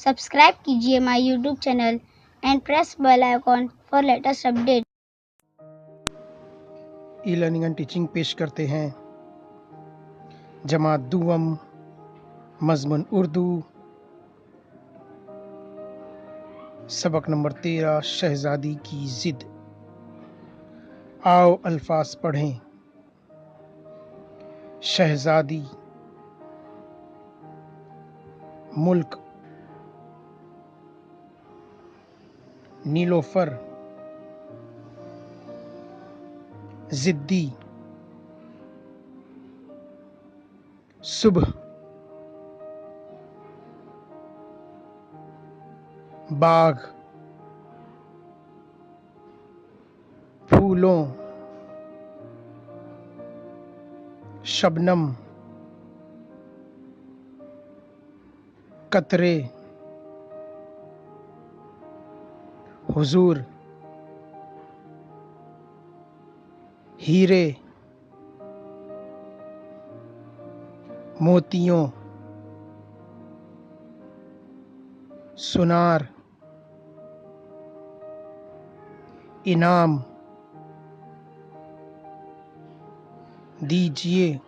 Subscribe कीजिए my YouTube channel and press bell icon for latest update. E learning and teaching पेश करते हैं जमात दुवम मज़मून उर्दू सबक नंबर 13 शहज़ादी की ज़िद। आओ अल्फाज पढ़ें। शहज़ादी, मुल्क, नीलोफर, ज़िद्दी, सुबह, बाग, फूलों, शबनम, कतरे, हुजूर, हीरे, मोतियों, सुनार, इनाम, दीजिए,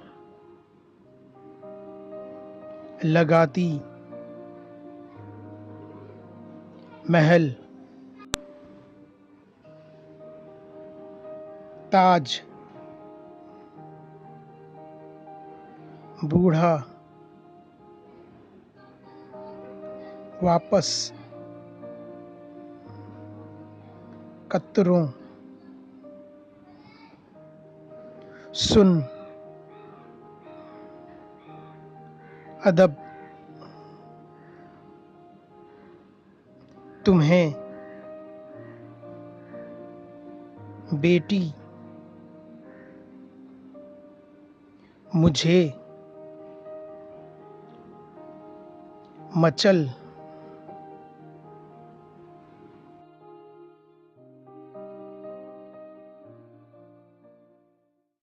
लगाती, महल, ताज, बूढ़ा, वापस, कतरों, सुन, अदब, तुम्हें, बेटी, मुझे, मचल,